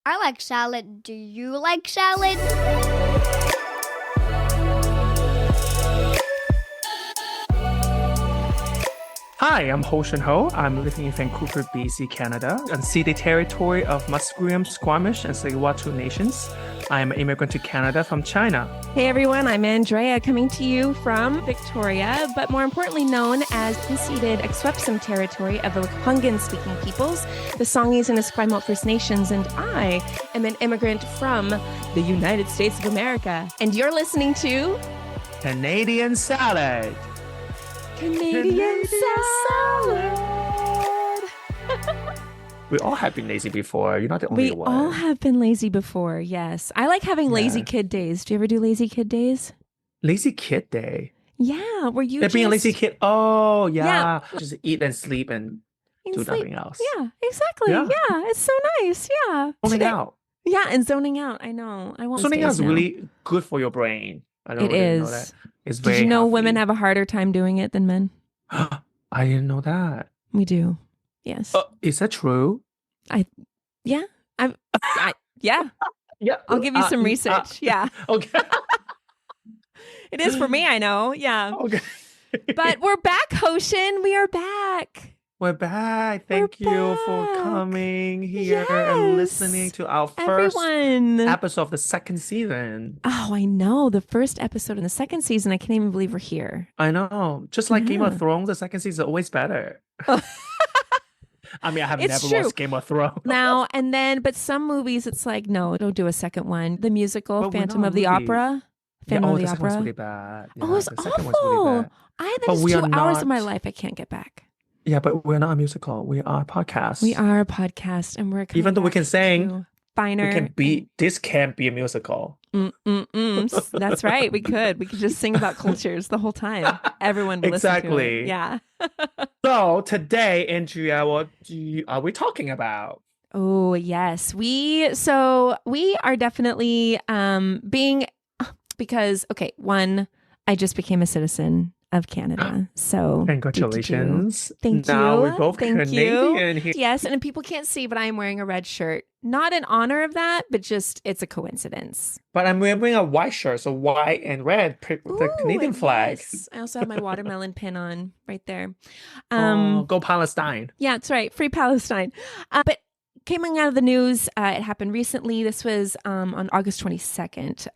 I like salad. Do you like salad? Hi, I'm Ho Shin Ho. I'm living in Vancouver, BC, Canada, unceded territory of Musqueam, Squamish, and Tsleil-Waututh nations. I am an immigrant to Canada from China. Hey everyone, I'm Andrea coming to you from Victoria, but more importantly known as unceded Akwesasne territory of the Lekwungen-speaking peoples, the Songhees and Esquimalt First Nations, and I am an immigrant from the United States of America. And you're listening to Canadian Salad. Canadian Salad. We all have been lazy before. You're not the only one. We all have been lazy before, yes. I like having lazy kid days. Do you ever do lazy kid days? Lazy kid day? Yeah, where you being a lazy kid. Oh, yeah. Yeah. Just eat and sleep and do nothing else. Yeah, exactly. Yeah. Yeah, it's so nice. Yeah. Zoning out. Yeah, and zoning out. I know. I won't Zoning out is now. really good for your brain. I don't It really is. know that. It's very Did you know healthy. women have a harder time doing it than men? I didn't know that. We do. Yes. Is that true? Yeah. Yeah. Yeah. I'll give you some research. Yeah. Okay. It is for me, I know. Yeah. Okay. But we're back, Hoshin. We are back. We're back. Thank you for back. coming here Yes. and listening to our first Everyone. episode of the second season. Oh, I know. The first episode in the second season. I can't even believe we're here. I know. Just like Game Yeah. of Thrones, the second season is always better. I mean, I have It's never true. watched Game of Thrones. Now and then, but some movies, it's like, no, don't do a second one. The musical, But we're Phantom not of the a movie. Opera. Phantom of the the second one's Opera. really bad. Oh, it's the second one's awful. really bad. That But is we 2 are hours of my not- life I can't get back. Yeah, but we're not a musical. We are a podcast. We are a podcast, and we're coming Even though we back can sing, to finer. This can't be a musical. That's right. We could just sing about cultures the whole time. Everyone will listen to Exactly. it. Yeah. So today, Andrea, what are we talking about? Oh yes, we are definitely because one, I just became a citizen of Canada. So Congratulations. Thank Now you. we're both Thank Canadian here. Yes, and people can't see, but I am wearing a red shirt. Not in honor of that, but just it's a coincidence. But I'm wearing a white shirt, so white and red, the Ooh, Canadian flag. yes. I also have my watermelon pin on right there. Go Palestine. Yeah, that's right. Free Palestine. But coming out of the news, it happened recently. This was on August 22nd,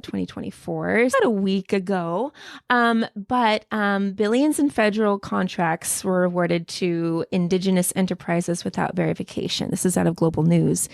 2024, about a week ago. But billions in federal contracts were awarded to Indigenous enterprises without verification. This is out of Global News.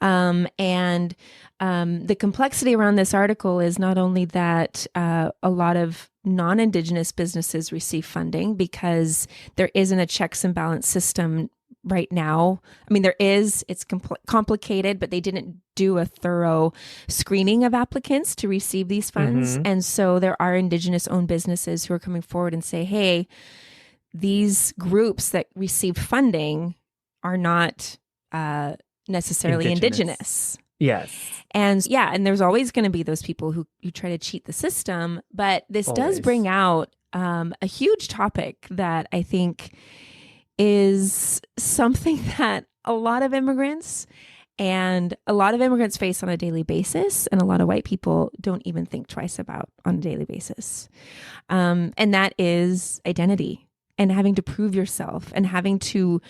And the complexity around this article is not only that a lot of non-Indigenous businesses receive funding because there isn't a checks and balance system right now. I mean, there is, it's complicated, but they didn't do a thorough screening of applicants to receive these funds. Mhm. And so there are Indigenous owned businesses who are coming forward and say, hey, these groups that receive funding are not necessarily Indigenous. Yes. And yeah, and there's always going to be those people who try to cheat the system. But this does Always. bring out a huge topic that I think is something that a lot of immigrants face on a daily basis, and a lot of white people don't even think twice about on a daily basis. And that is identity and having to prove yourself and having to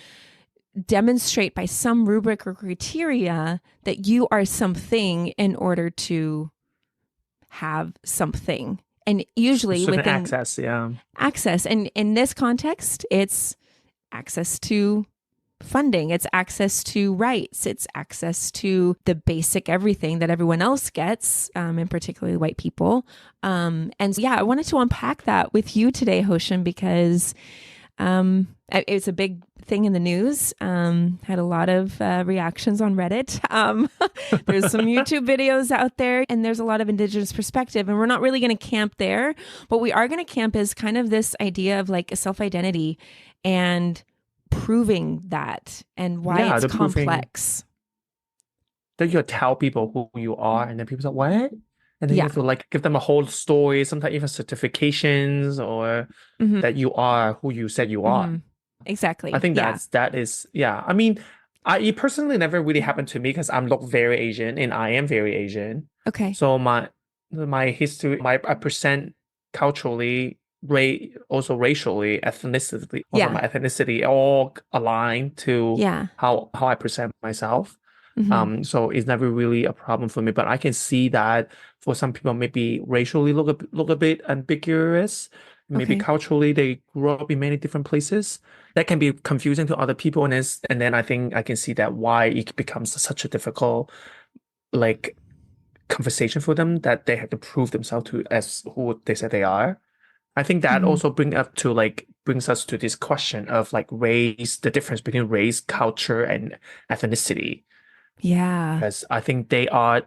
demonstrate by some rubric or criteria that you are something in order to have something. And usually Certain within access, yeah. access. And in this context, it's access to funding, it's access to rights, it's access to the basic everything that everyone else gets, and particularly white people. And so, yeah, I wanted to unpack that with you today, Hoshin, because it's a big thing in the news. Had a lot of reactions on Reddit. There's some YouTube videos out there, and there's a lot of Indigenous perspective, and we're not really going to camp there. What we are going to camp is kind of this idea of like a self-identity and proving that and why it's complex. Then you tell people who you are, and then people say, what? And then you have to like give them a whole story, sometimes even certifications or that you are who you said you are. Exactly. I think that is, I mean, It personally never really happened to me because I'm look very Asian and I am very Asian. Okay. So my history, I present culturally, also racially, ethnicity, also Yeah. my ethnicity all aligned to Yeah. how I present myself. Hmm. So it's never really a problem for me. But I can see that for some people, maybe racially look a bit ambiguous. Maybe Okay. culturally, they grew up in many different places. That can be confusing to other people, and then I think I can see that why it becomes such a difficult like conversation for them that they have to prove themselves to as who they said they are. I think that Hmm. also brings us to this question of like race, the difference between race, culture, and ethnicity. Yeah. Because I think they are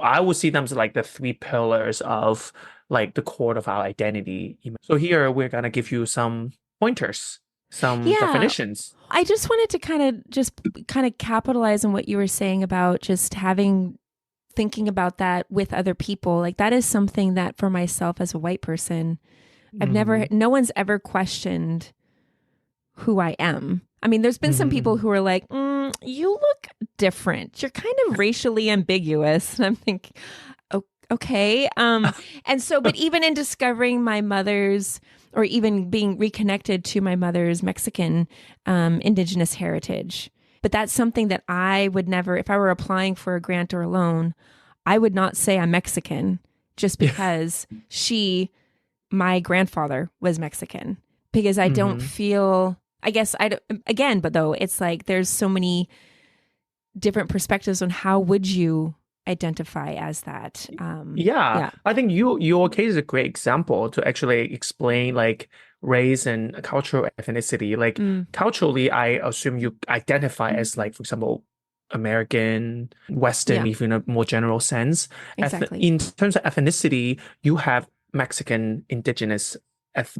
I would see them as like the three pillars of like the core of our identity. So here we're gonna give you some pointers, some Yeah. definitions. I just wanted to kind of capitalize on what you were saying about just having thinking about that with other people. Like that is something that for myself as a white person, Hmm. no one's ever questioned who I am. I mean, there's been some people Hmm. who are like, you look different. You're kind of racially ambiguous. And I'm thinking, okay. And so, but even in discovering my mother's, or even being reconnected to my mother's Mexican, Indigenous heritage, but that's something that I would never, if I were applying for a grant or a loan, I would not say I'm Mexican just Yeah. because my grandfather was Mexican, because I don't Hmm. feel, I guess I don't, again, but though it's like there's so many different perspectives on how would you identify as that. Yeah, Yeah. I think your case is a great example to actually explain like race and cultural ethnicity. Like Mm, culturally, I assume you identify as like, for example, American, Western, yeah, even in a more general sense. exactly. In terms of ethnicity, you have Mexican, Indigenous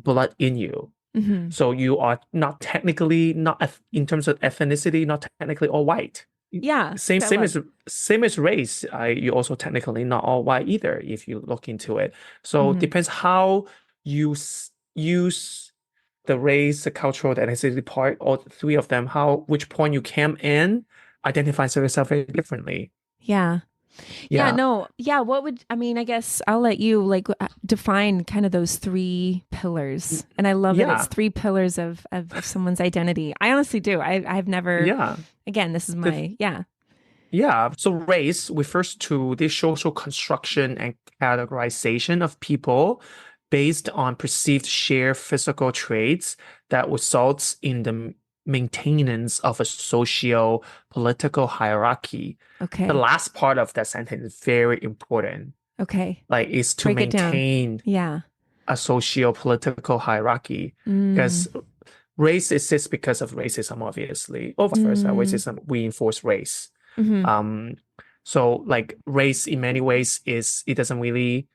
blood in you. Hmm. So you are not technically not in terms of ethnicity, not technically all white. Yeah, Same that was. same as race. You also technically not all white either if you look into it. So Hmm. depends how you use the race, the cultural, the ethnicity part, all three of them. How which point you came in identifies yourself very differently. Yeah. Yeah, Yeah, no. Yeah, what would I mean, I guess I'll let you like define kind of those three pillars. And I love that it's yeah, three pillars of someone's identity. I honestly do. I've never, yeah. again, this is The my, yeah. Yeah, so race refers to the social construction and categorization of people based on perceived shared physical traits that results in the maintenance of a socio-political hierarchy. The Okay. last part of that sentence is very important. Okay. Like, is to Break it down. maintain Yeah. a socio-political hierarchy. Mm. Because race exists because of racism, obviously. Or vice versa, Mm. racism reinforce race. Hmm. Um, so like race in many ways is it doesn't really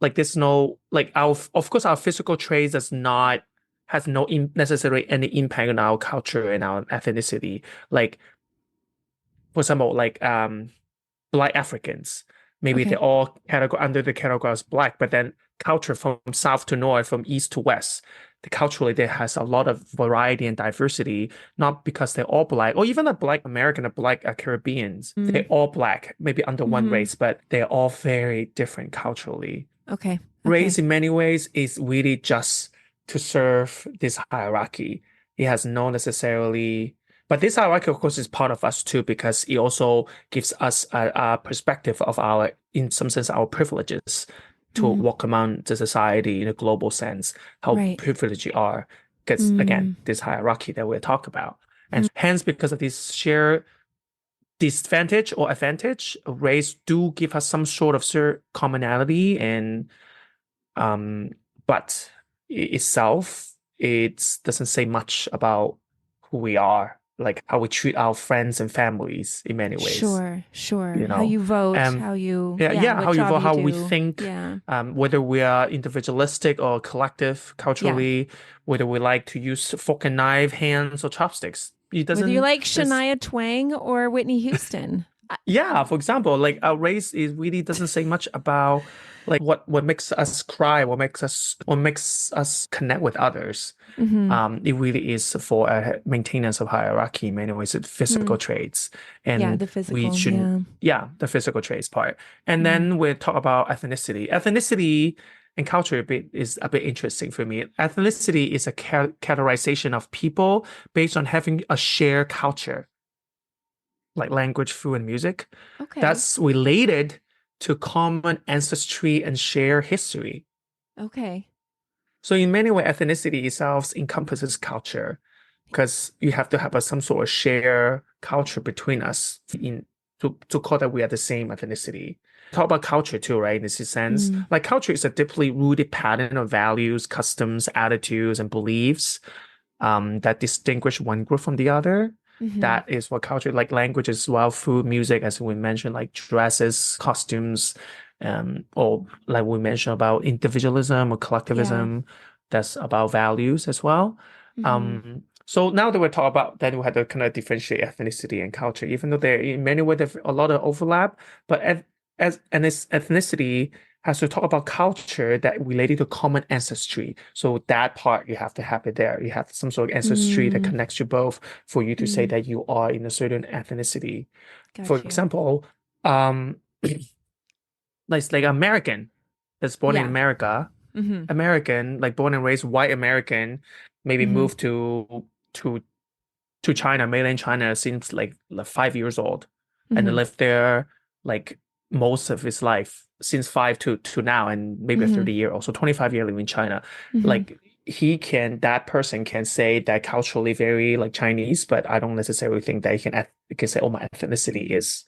like there's no like our of course our physical traits does not has no necessarily any impact on our culture and our ethnicity. Like for example, like Black Africans. Maybe they're Okay. all under the category as black, but then culture from south to north, from east to west, culturally there has a lot of variety and diversity, not because they're all black, or even the Black American or Black Caribbeans. Mm. They're all black, maybe under one Hmm. race, but they're all very different culturally. Okay. Race Okay. in many ways is really just to serve this hierarchy. It has no necessarily, but this hierarchy, of course, is part of us too, because it also gives us a perspective of our, in some sense, our privileges to Mm. walk among the society in a global sense, how Right. privileged you are. Because again, Mm. this hierarchy that we're talking about. Mm. And hence, because of this shared disadvantage or advantage, race do give us some sort of commonality and um, but itself, it doesn't say much about who we are, like how we treat our friends and families in many ways, Sure. Sure. you How know. you vote, Um, how you, yeah, yeah, yeah, what how you job vote, you how we do. think, Yeah. whether we are individualistic or collective Yeah. culturally, whether we like to use fork and knife, hands or chopsticks. It Whether you doesn't, like there's, Shania Twain or Whitney Houston. yeah, for example, like our race is really doesn't say much about Like what makes us cry, what makes us connect with others. It really is for a maintenance of hierarchy. In many ways, it's physical traits, Yeah, and the we physical. shouldn't. Yeah, the physical traits part, and then we talk about ethnicity. Ethnicity and culture is a bit interesting for me. Ethnicity is a categorization of people based on having a shared culture, like language, food, and music. Okay. That's related to common ancestry and shared history. Okay. So in many ways, ethnicity itself encompasses culture because you have to have some sort of shared culture between us to call that we are the same ethnicity. Talk about culture too, right? In this sense, like culture is a deeply rooted pattern of values, customs, attitudes, and beliefs that distinguish one group from the other. That is what culture, like language as well, food, music, as we mentioned, like dresses, costumes, or like we mentioned about individualism or collectivism. That's about values as well. So now that we're talking about, then we have to kind of differentiate ethnicity and culture, even though there in many ways there's a lot of overlap, but as ethnicity has to talk about culture that related to common ancestry. So that part you have to have it there. You have some sort of ancestry that connects you both for you to say that you are in a certain ethnicity. For Got you. example, like American that's born in America, American, like born and raised white American, maybe moved to to China, mainland China, since like 5 years old, and lived there like most of his life since five to now, and maybe a 30 year old, so 25 years living in China. Like that person can say that culturally very like Chinese, but I don't necessarily think that he can say, oh, my ethnicity is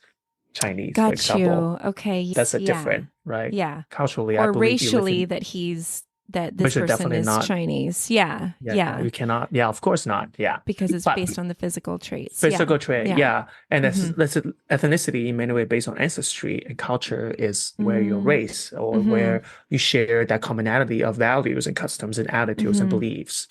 Chinese, for Got example. you. Okay. That's a different, right? Yeah. Culturally, I Or believe you live racially in, that this which is person definitely is not. Chinese. Yeah. Yeah, you cannot. Yeah, of course not. Yeah, Because it's but based on the physical traits. physical trait, Yeah. yeah, and that's ethnicity in many ways based on ancestry, and culture is where your race or where you share that commonality of values and customs and attitudes and beliefs.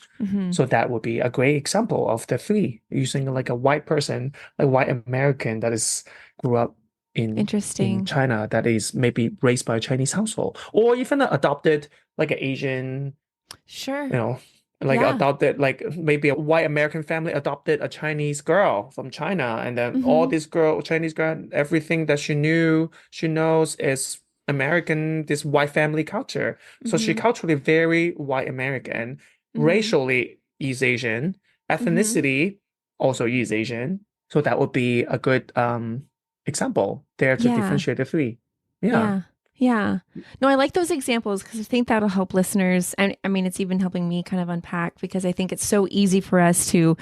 So that would be a great example of the three, using like a white person, like white American that is grew up in Interesting. China, that is maybe raised by a Chinese household, or even adopted like an Asian, Sure. like Yeah. adopted, like maybe a white American family adopted a Chinese girl from China, and then all this Chinese girl, everything that she knows is American, this white family culture. So she culturally very white American, racially East Asian, ethnicity also East Asian. So that would be a good example there to Yeah. differentiate the three. Yeah. Yeah. Yeah. No, I like those examples because I think that'll help listeners. I mean, it's even helping me kind of unpack because I think it's so easy for us to,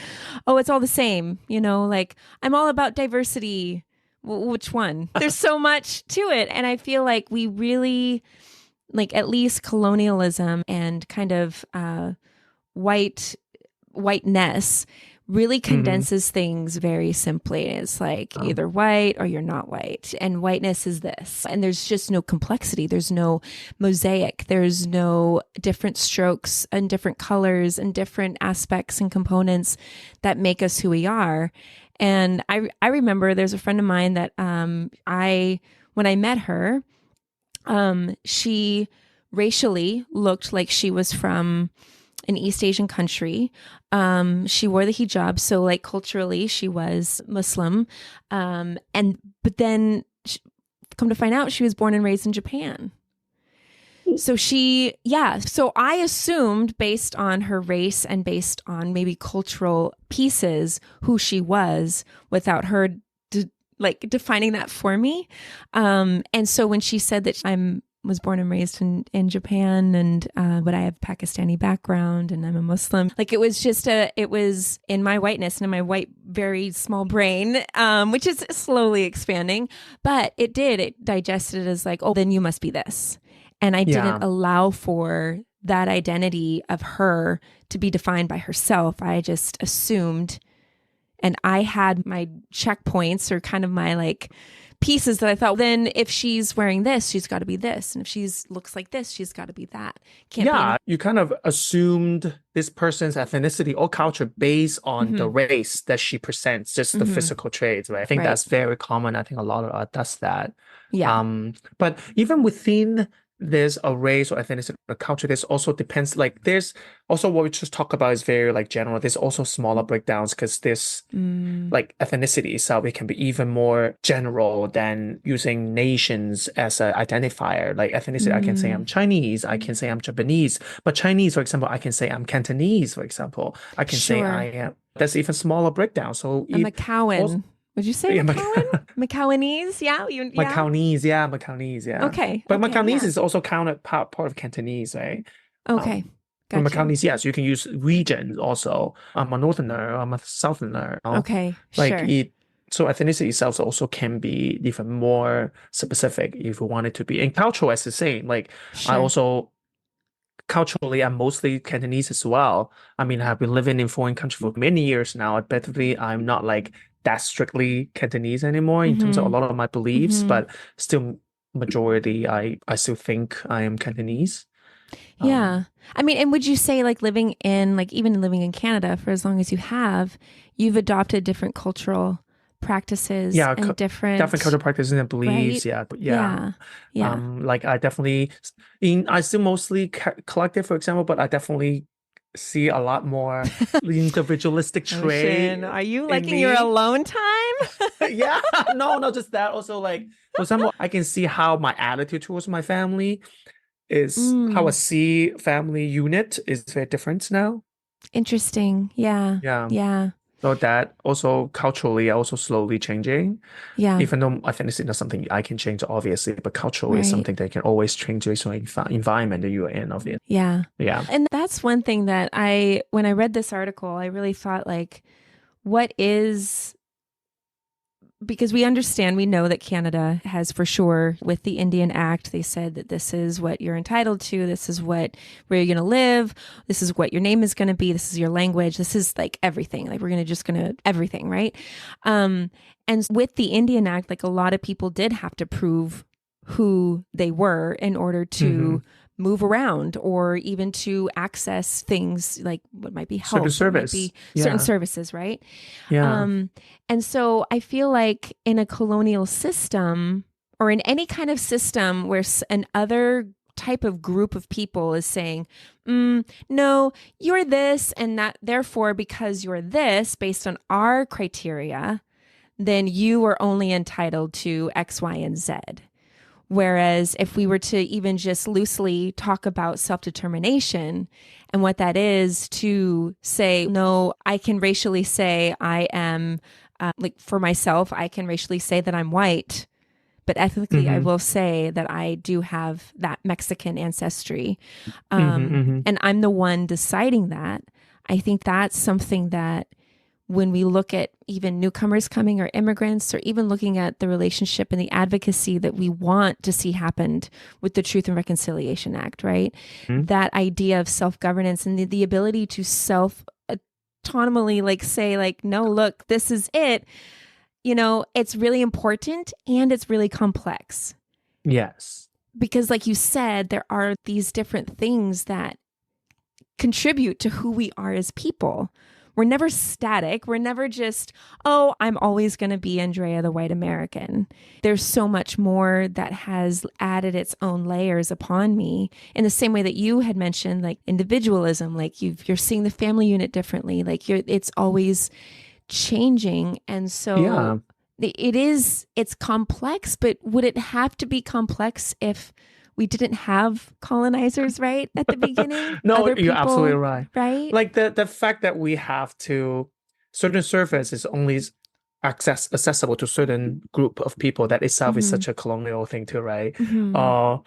oh, it's all the same, like I'm all about diversity. Which one? There's so much to it. And I feel like we really, like at least colonialism and kind of whiteness really condenses things very simply. It's like either white or you're not white. And whiteness is this. And there's just no complexity. There's no mosaic. There's no different strokes and different colors and different aspects and components that make us who we are. And I remember there's a friend of mine that when I met her, she racially looked like she was from an East Asian country. She wore the hijab, so like culturally she was Muslim. But then come to find out she was born and raised in Japan. So so I assumed based on her race and based on maybe cultural pieces who she was without her defining that for me. And so when she said that was born and raised in Japan, and but I have Pakistani background and I'm a Muslim. Like it was in my whiteness and in my white, very small brain, which is slowly expanding, but it digested it as like, oh, then you must be this. And I didn't allow for that identity of her to be defined by herself. I just assumed, and I had my checkpoints or kind of my like pieces that I thought, then if she's wearing this, she's got to be this. And if she's looks like this, she's got to be that. You kind of assumed this person's ethnicity or culture based on the race that she presents, just the physical traits, right? I think that's very common. I think a lot of us does that. Yeah. But even within there's a race or ethnicity or culture. There's also depends like there's also what we just talked about is very like general. There's also smaller breakdowns because there's like ethnicity itself, it can be even more general than using nations as an identifier. Like ethnicity, I can say I'm Chinese, I can say I'm Japanese, but Chinese, for example, I can say I'm Cantonese, for example. I can say I Sure. am. That's even smaller breakdown. So A it also, Macowan. Would you say yeah, Macowan? Macowanese? Yeah, yeah. Macaonese, yeah. Okay. But Okay. Macaonese Yeah. is also counted part of Cantonese, right? Okay. Um, for Got you. Macaonese, yes, you can use regions also. I'm a northerner, I'm a southerner. Okay. Like Sure. it, so ethnicity itself also can be even more specific if you want it to be. And cultural is the same. Like I Sure. also culturally, I'm mostly Cantonese as well. I mean, I've been living in foreign country for many years now. Admittedly, I'm not like that strictly Cantonese anymore in terms of a Mm-hmm. lot of my beliefs, Mm-hmm. but still majority, I still think I am Cantonese. Um, Yeah. I mean, and would you say like living in like even living in Canada for as long as you have, you've adopted different cultural practices yeah, and different different, cultural practices and beliefs. right? Yeah, but yeah. Yeah. Yeah. Like I definitely I still mostly collective, for example, but I definitely see a lot more individualistic Ocean, trait are you in liking your me. alone time? Yeah, no, not just that. Also, like, for example, I can see how my attitude towards my family is how I Mm, see family unit is very different now. interesting. Yeah. Yeah. Yeah. So that also culturally also slowly changing, Yeah. even though I think it's not something I can change, obviously, but culturally is Right. something that can always change based on environment that you are in, obviously. Yeah. Yeah. And that's one thing that when I read this article, I really thought like, what is because we understand, we know that Canada has for sure, with the Indian Act, they said that this is what you're entitled to. This is where you're going to live. This is what your name is going to be. This is your language. This is like everything. Like we're going to everything, right? And with the Indian Act, like a lot of people did have to prove who they were in order Hmm. to move around or even to access things like what might be Certain health, what might service. be certain Yeah. services, right? Yeah. Um, and so I feel like in a colonial system or in any kind of system where an other type of group of people is saying, no, you're this and that, therefore, because you're this based on our criteria, then you are only entitled to X, Y, and Z. Whereas if we were to even just loosely talk about self determination and what that is to say, no, I can racially say I am, like for myself, I can racially say that I'm white, but ethically, I Hmm. will say that I do have that Mexican ancestry. Hmm. Hmm. And I'm the one deciding that. I think that's something that when we look at even newcomers coming or immigrants, or even looking at the relationship and the advocacy that we want to see happened with the Truth and Reconciliation Act, right? That idea of self-governance and the ability to autonomously like say like, no, look, this is it. It's really important and it's really complex Yes. because like you said, there are these different things that contribute to who we are as people. We're never static. We're never just, oh, I'm always going to be Andrea, the white American. There's so much more that has added its own layers upon me in the same way that you had mentioned, like individualism, like you're seeing the family unit differently. Like it's always changing. And so Yeah. it's complex, but would it have to be complex if we didn't have colonizers, right? At the beginning, No, other you're absolutely people, right. right? Like the fact that we have to certain service is only accessible to certain group of people that itself is Mm-hmm. such a colonial thing too, right? Mm-hmm. Uh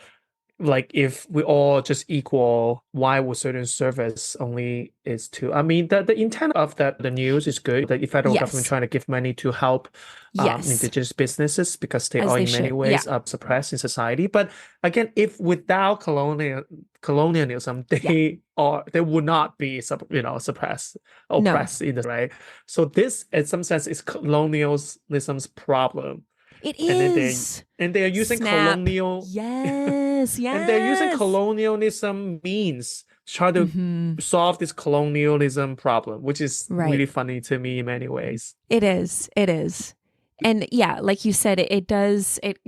like if we all just equal, why would certain service only is to I mean the intent of the news is good. The federal government Yes. trying to give money to help Yes. indigenous businesses because they As are they in many should. Yeah. ways suppressed in society. But again, if without colonialism, Yeah. they would not be suppressed, No, oppressed in the right. So this in some sense is colonialism's problem. it And then is. they're using Snap. colonial Yes. and they're using Yes. colonialism means to try to Mm-hmm. solve this colonialism problem, which is Right. really funny to me in many ways. It is. It is. And yeah, like you said, it does, it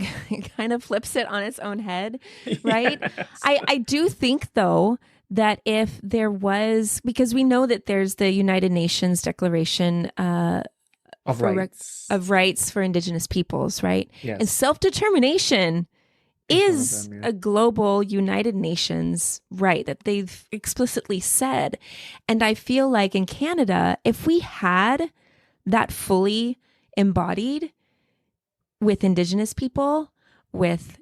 kind of flips it on its own head, right? Yes. I do think, though, that if there was, because we know that there's the United Nations Declaration Of rights. of rights for Indigenous peoples, right? And Yes. self-determination It's one of is them, yeah. a global United Nations right that they've explicitly said. And I feel like in Canada, if we had that fully embodied with Indigenous people, with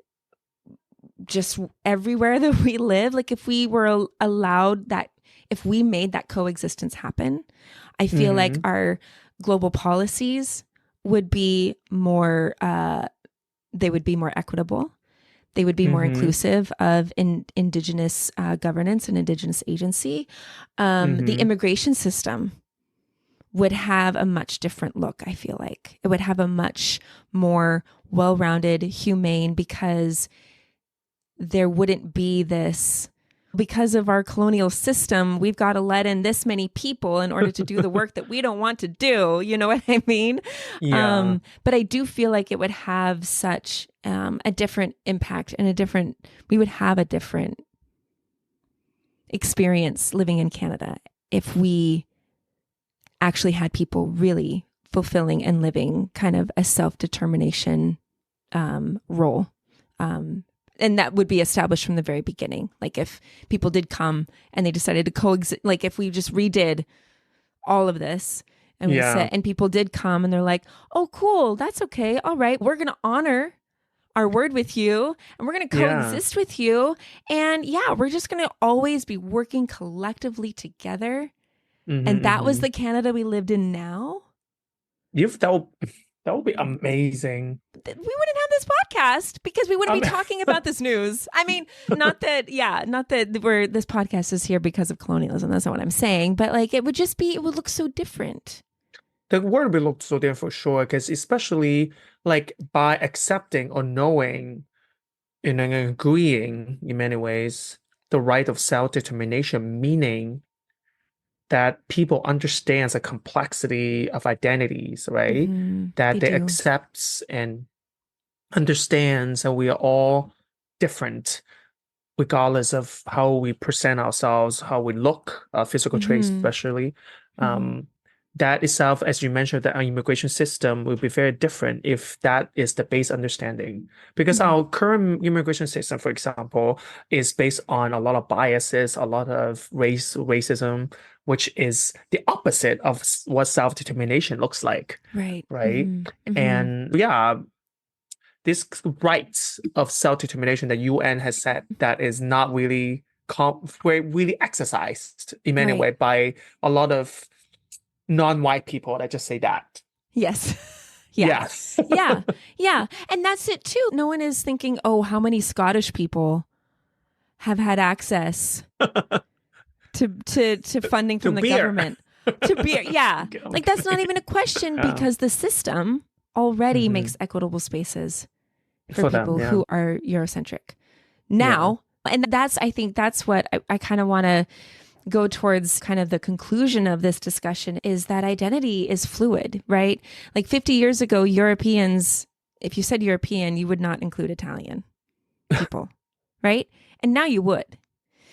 just everywhere that we live, like if we were allowed that, if we made that coexistence happen, I feel like our global policies would be more, they would be more equitable. They would be more inclusive of Indigenous governance and Indigenous agency. The immigration system would have a much different look, I feel like. It would have a much more well-rounded, humane, because there wouldn't be this, because of our colonial system, we've got to let in this many people in order to do the work that we don't want to do. You know what I mean? Yeah. But I do feel like it would have such a different impact and we would have a different experience living in Canada if we actually had people really fulfilling and living kind of a self-determination role. And that would be established from the very beginning. Like if people did come and they decided to coexist, like if we just redid all of this and we said, and people did come and they're like, oh, cool, that's okay. All right, we're going to honor our word with you and we're going to coexist with you. And yeah, we're just going to always be working collectively together. And that was the Canada we lived in now. That would be amazing. We wouldn't have this podcast because we wouldn't be talking about this news. I mean, not that this podcast is here because of colonialism. That's not what I'm saying. But like, it would look so different. The word will look so different for sure, because especially like by accepting or knowing and then agreeing in many ways the right of self-determination, meaning that people understands the complexity of identities, right? That they accepts and understands that we are all different, regardless of how we present ourselves, how we look, physical traits especially. That itself, as you mentioned, that our immigration system will be very different if that is the base understanding. Because our current immigration system, for example, is based on a lot of biases, a lot of racism, which is the opposite of what self-determination looks like. Right. Right. And yeah, this rights of self-determination that UN has said that is not really really exercised in many ways by a lot of non-white people. I just say that. Yes. Yes. Yeah. And that's it too. No one is thinking, oh, how many Scottish people have had access to funding from the government to beer. Yeah. Like that's not even a question because the system already makes equitable spaces for people who are Eurocentric. Now, and I think that's what I kind of want to go towards. Kind of the conclusion of this discussion is that identity is fluid, right? Like 50 years ago, Europeans, if you said European, you would not include Italian people, right? And now you would.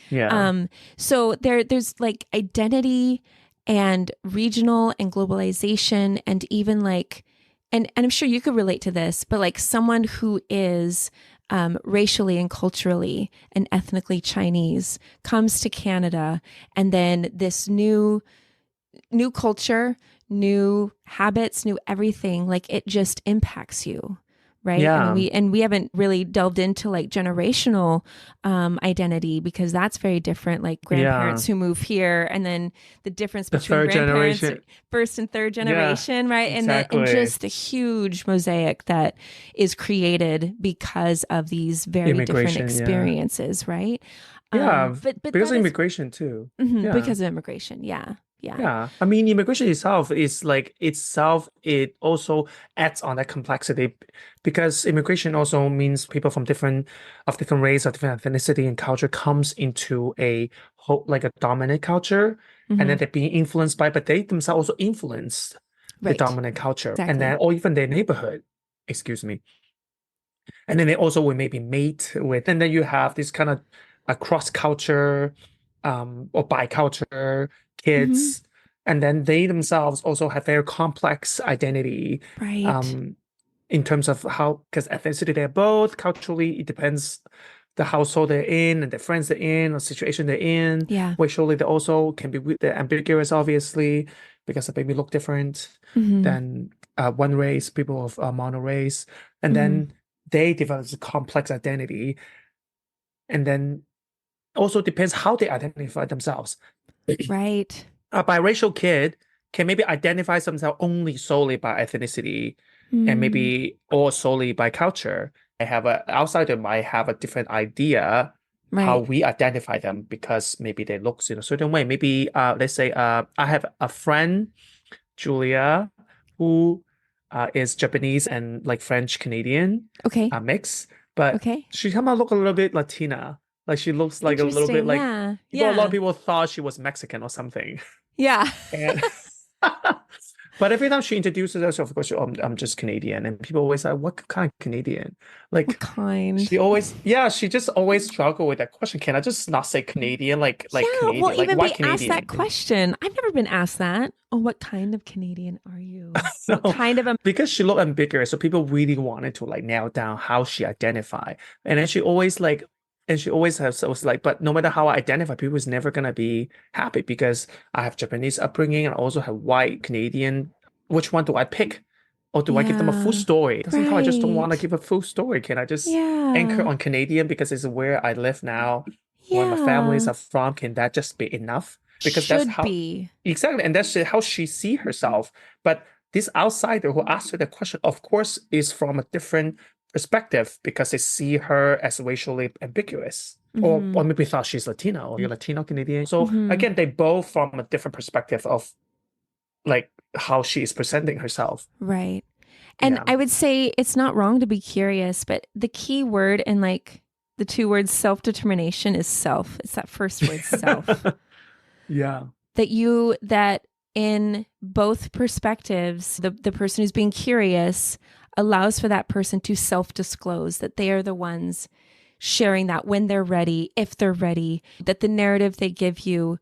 Yeah. So there's like identity and regional and globalization and even like, and I'm sure you could relate to this, but like someone who is racially and culturally and ethnically Chinese comes to Canada, and then this new culture, new habits, new everything, like it just impacts you. Right. Yeah. I mean, we haven't really delved into like generational identity because that's very different. Like grandparents who move here, and then the difference between grandparents, first and third generation, right? Exactly. And just a huge mosaic that is created because of these very different experiences, right? Yeah, but because of immigration too. Because of immigration, yeah. I mean, immigration itself is like it also adds on that complexity, because immigration also means people from different race or different ethnicity and culture comes into a dominant culture, and then they're being influenced by, but they themselves also influenced the Right. dominant culture, Exactly. and then or even their neighborhood. Excuse me. And then they also will maybe mate with, and then you have this kind of a cross culture, or biculture Mhm. kids, and then they themselves also have very complex identity, Right. um, in terms of how, because ethnicity they're both culturally, it depends the household they're in and the friends they're in or situation they're in. Yeah. Racially, they also can be they're ambiguous, obviously, because they maybe look different Mhm. than one race, people of mono race, and Mhm. then they develop a complex identity, and then also depends how they identify themselves. Right. A biracial kid can maybe identify themselves only solely by ethnicity and Mm. maybe or solely by culture. I have a outsider might have a different idea how Right. we identify them because maybe they look in a certain way. Maybe let's say I have a friend, Julia, who is Japanese and like French Canadian Okay. mix, but Okay. she somehow look a little bit Latina. Like she looks like a little bit Interesting. like Yeah. people. A lot of Yeah. people thought she was Mexican or something. Yeah. And but every time she introduces herself, of course, I'm just Canadian, and people always like, "What kind of Canadian?" What Like kind? she always, yeah, she just always struggle with that question. Can I just not say Canadian, like Yeah, we'll Canadian, like even white be asked that Canadian? question. I've never been asked that. Oh, what kind of Canadian are you? What No, kind of a because she looked ambiguous, so people really wanted to like nail down how she identify. And then she always like, and she always has so it's like, but no matter how I identify, people is never gonna be happy because I have Japanese upbringing and I also have white Canadian. Which one do I pick? Or do I give them a full Yeah. story? Sometimes I just don't want to Right. give a full story. Can I just anchor Yeah. on Canadian because it's where I live now, where my families Yeah. are from? Can that just be enough? Because that's Should how be. exactly, and that's how she see herself. But this outsider who asked her the question, of course, is from a different perspective because they see her as racially ambiguous. Mm-hmm. Or maybe thought she's Latina or you're Latino Canadian. So Mm-hmm. again, they both from a different perspective of like how she is presenting herself. Right. And Yeah. I would say it's not wrong to be curious, but the key word in like the two words self-determination is self. It's that first word, self. Yeah. That in both perspectives, the person who's being curious allows for that person to self-disclose that they are the ones sharing that when they're ready, if they're ready, that the narrative they give you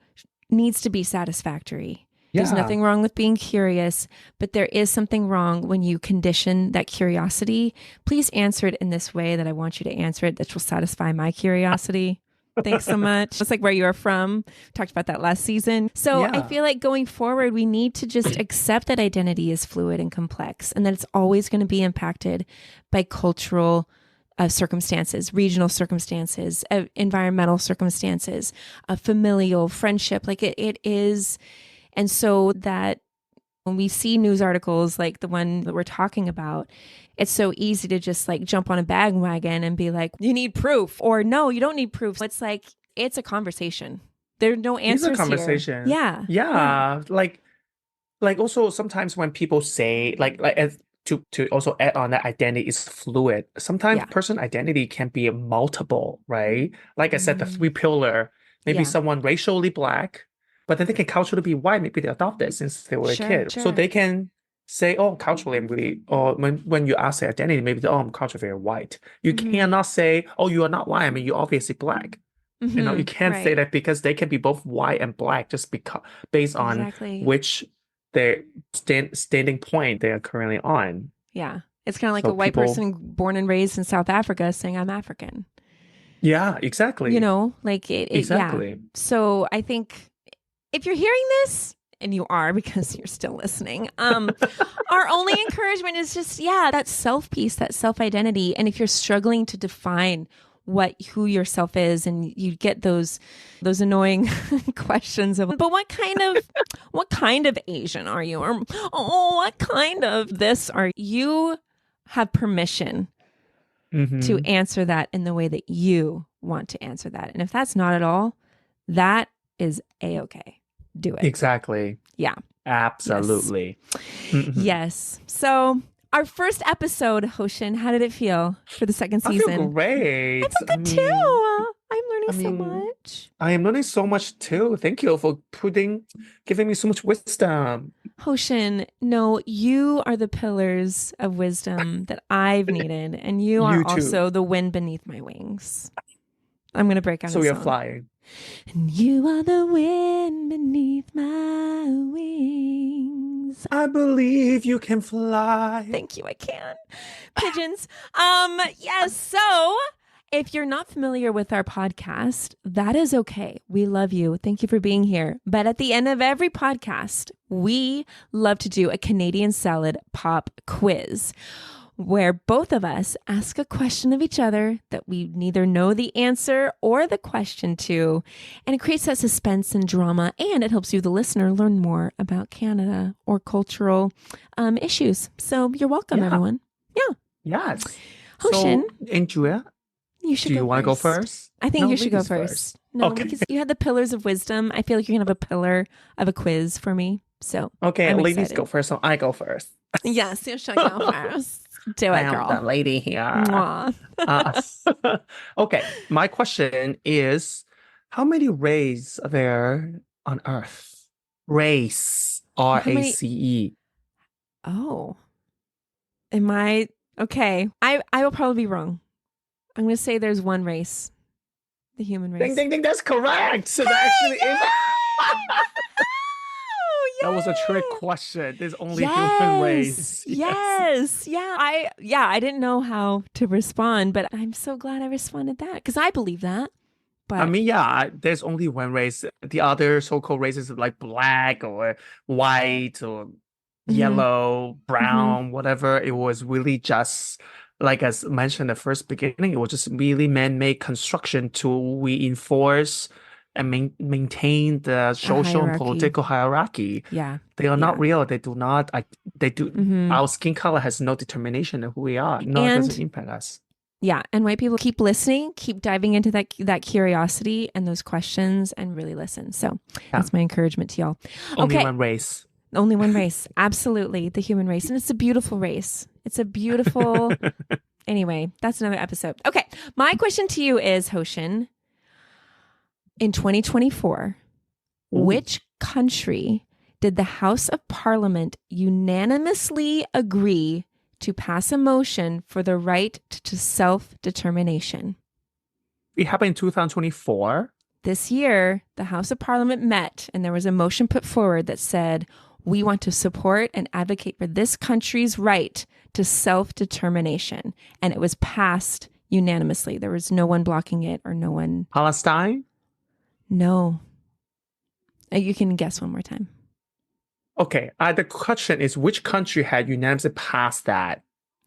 needs to be satisfactory. There's Yeah. nothing wrong with being curious, but there is something wrong when you condition that curiosity. Please answer it in this way that I want you to answer it, that will satisfy my curiosity. Thanks so much. It's like where you are from. We talked about that last season. So I Yeah. feel like going forward, we need to just accept that identity is fluid and complex and that it's always going to be impacted by cultural circumstances, regional circumstances, environmental circumstances, familial friendship. Like it is. And so that when we see news articles like the one that we're talking about, it's so easy to just like jump on a bandwagon and be like, you need proof, or no, you don't need proof. It's like, it's a conversation. There are no It's a answers here. conversation. Yeah. Yeah. Yeah. Like also sometimes when people say like as to also add on that identity is fluid. Sometimes Yeah. person identity can be multiple, right? Like I said, the Mm, three pillar, maybe yeah. someone racially black, but then they can culturally be white. Maybe they adopted since they were a Sure. kid. So Sure. they can say, oh, culturally I'm really, or when you ask their identity, maybe oh, I'm culturally very white. You Mm-hmm. cannot say, oh, you are not white. I mean, you're obviously black. You Mm-hmm. can't say Right. that because they can be both white and black just because based on Exactly. which their standing point they are currently on. Yeah. It's kind of like So a white people, person born and raised in South Africa saying I'm African. yeah, exactly, Like yeah. exactly. So I think if you're hearing this, and you are because you're still listening, our only encouragement is just, yeah, that self piece, that self identity. And if you're struggling to define who yourself is, and you get those annoying questions of, but what kind of Asian are you? Or, oh, what kind of this are you? Have permission to Hmm. answer that in the way that you want to answer that. And if that's not at all, that is a-okay. Do it. Exactly. Yeah. Yes. Absolutely. Hmm. Yes. So our first episode, Hoshin. How did it feel for the second I season? feel great. I feel good too. I'm learning so much. I am learning so much too. Thank you for giving me so much wisdom. Hoshin, no, you are the pillars of wisdom that I've needed, and you are You too. also the wind beneath my wings. I'm going to break out So a you're song. flying. And you are the wind beneath my wings. I believe you can fly. Thank you, I can. Pigeons. Yes, so if you're not familiar with our podcast, that is okay. We love you. Thank you for being here. But at the end of every podcast, we love to do a Canadian salad pop quiz, where both of us ask a question of each other that we neither know the answer or the question to. And it creates that suspense and drama, and it helps you, the listener, learn more about Canada or cultural issues. So you're welcome, everyone. Yeah. Yes. Hoshin, So, Andrea, you should do you go want to go first. first? I think No, you should go ladies first. No, Okay. because you had the pillars of wisdom. I feel like you're going to have a pillar of a quiz for me. So Okay, I'm ladies excited. go first, so I go first. Yes, you should go first. Do I it, am girl. the lady here. Mwah. Okay, my question is, how many rays are there on Earth? Race, many- R-A-C-E. Oh. Am I okay? I will probably be wrong. I'm going to say there's one race, the human race. Ding, ding, ding, that's correct. So that actually is. That was a trick question. There's only human race. Yes. Yeah. I didn't know how to respond, but I'm so glad I responded that because I believe that. But I mean, yeah, there's only one race. The other so-called races are like black or white or yellow, brown, whatever. It was really just, like as mentioned at the first beginning, it was just really man-made construction to reinforce and maintain the social and hierarchy. political hierarchy. Yeah. They are not real. They do not. They do. Our skin color has no determination of who we are. No, it doesn't impact us. Yeah, and white people keep listening, keep diving into that curiosity and those questions, and really listen. So that's my encouragement to y'all. Only one race. Only one race. Absolutely, the human race, and it's a beautiful race. It's a beautiful. Anyway, that's another episode. Okay, my question to you is, Hoshin, in 2024, which country did the House of Parliament unanimously agree to pass a motion for the right to self-determination? It happened in 2024. This year, the House of Parliament met, and there was a motion put forward that said, we want to support and advocate for this country's right to self-determination. And it was passed unanimously. There was no one blocking it or no one. Palestine? No. You can guess one more time. Okay, the question is, which country had unanimously passed that?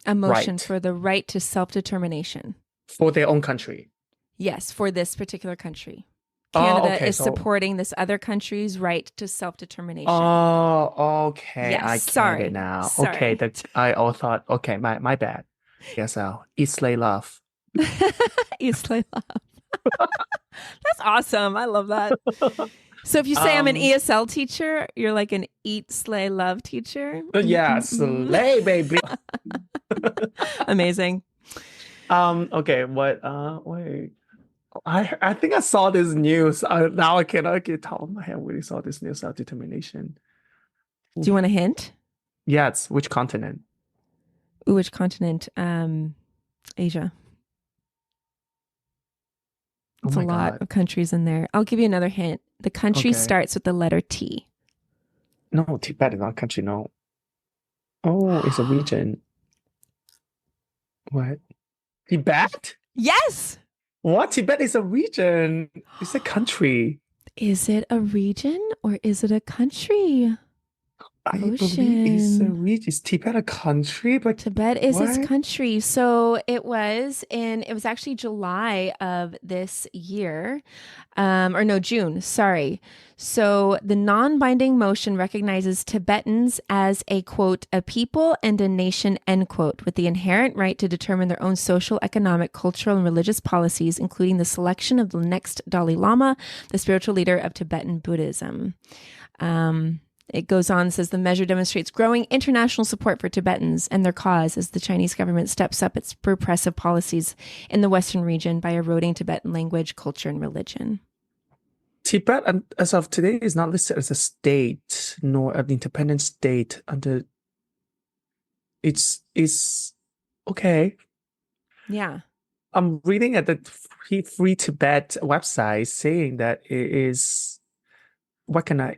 A motion for the right to self-determination. For their own country? Yes, for this particular country. Canada is supporting this other country's right to self-determination. Oh, okay. Yes, I get it now. Okay, I all thought, okay, my bad. Yes, Islay love. Islay love. That's awesome. I love that. So if you say I'm an ESL teacher, you're like an eat, slay, love teacher. Yeah, slay, baby. Amazing. Okay, wait. I think I saw this news. Now I cannot get top of my head. We saw this news about determination. Do you want a hint? Yes. Which continent? Ooh, which continent? Asia. It's a lot of countries in there. I'll give you another hint. The country starts with the letter T. No, Tibet is not a country, no. Oh, it's a region. What? Tibet? Yes! What? Tibet is a region. It's a country. Is it a region or is it a country? I believe it's a region. Is Tibet a country? But Tibet is its country. So it was actually July of this year, or no, June, sorry. So the non-binding motion recognizes Tibetans as a, quote, a people and a nation, end quote, with the inherent right to determine their own social, economic, cultural, and religious policies, including the selection of the next Dalai Lama, the spiritual leader of Tibetan Buddhism. It goes on, says the measure demonstrates growing international support for Tibetans and their cause as the Chinese government steps up its repressive policies in the Western region by eroding Tibetan language, culture, and religion. Tibet, as of today, is not listed as a state nor an independent state under. It's okay. Yeah. I'm reading at the Free Tibet website saying that it is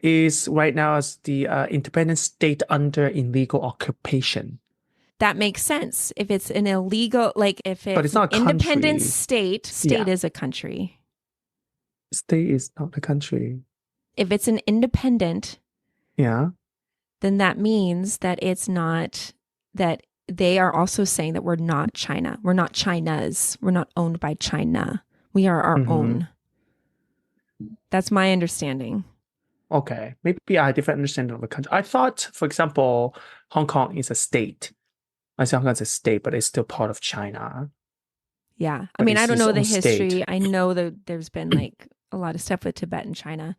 is right now as the independent state under illegal occupation. That makes sense. If it's an illegal, like if But it's not a independent country. state Yeah. is a country. State is not a country. If it's an independent, Yeah. then that means that it's not, that they are also saying that we're not China. We're not China's. We're not owned by China. We are our own. That's my understanding. Okay. Maybe I have a different understanding of a country. I thought, for example, Hong Kong is a state. I say Hong Kong is a state, but it's still part of China. Yeah. I But mean, I it's don't its know the own history. state. I know that there's been like a lot of stuff with Tibet and China.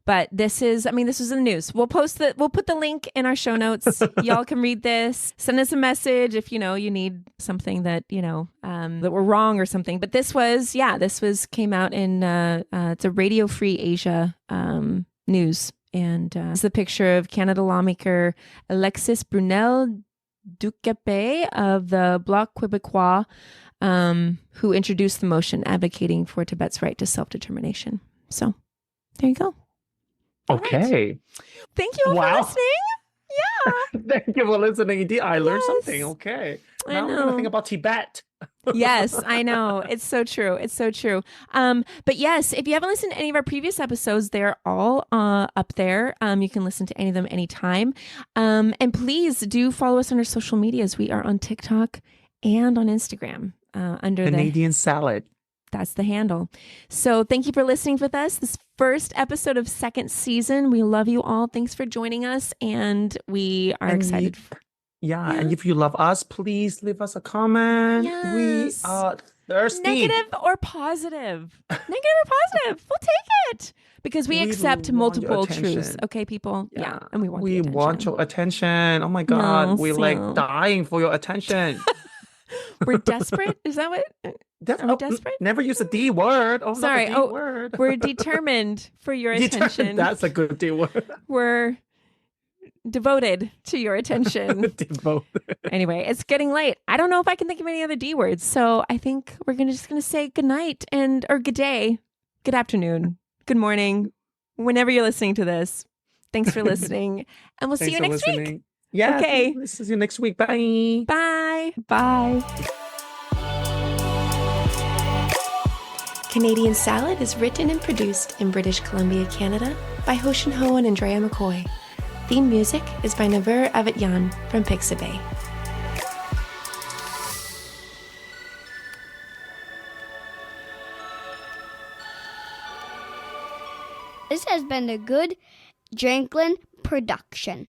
But this is in the news. We'll put the link in our show notes. Y'all can read this. Send us a message if you need something that, that we're wrong or something. But this came out in it's a Radio Free Asia news. And it's the picture of Canada lawmaker Alexis Brunel Duquesne of the Bloc Québécois, who introduced the motion advocating for Tibet's right to self-determination. So there you go. Okay. Right. Thank you all for listening. Yeah. Thank you for listening. Indeed, I learned Yes. something. Okay. I Now we're going to know. think about Tibet. Yes, I know. It's so true. It's so true. But yes, if you haven't listened to any of our previous episodes, they're all up there. You can listen to any of them anytime. And please do follow us on our social medias. We are on TikTok and on Instagram under Canadian salad. That's the handle. So thank you for listening with us. This first episode of second season. We love you all. Thanks for joining us. And we are excited. And if you love us, please leave us a comment. Yes. We are thirsty. Negative or positive. We'll take it. Because we accept want your multiple attention. truths. Okay, people? Yeah. And we want the We attention. want your attention. Oh my God. No, We're so- like dying for your attention. We're desperate? Is that what? Are we desperate? Never use the D word. Oh, Sorry. not the D word. We're determined for your attention. That's a good D word. We're devoted to your attention. Devoted. Anyway, it's getting late. I don't know if I can think of any other D words. So I think we're just gonna say good night or good day, good afternoon, good morning, whenever you're listening to this. Thanks for listening. And we'll see you next week. Yeah. Okay. This is you next week. Bye. Bye. Bye. Canadian Salad is written and produced in British Columbia, Canada by Hoshin Ho and Andrea McCoy. Theme music is by Naver Avatyan from Pixabay. This has been a good Drinklin production.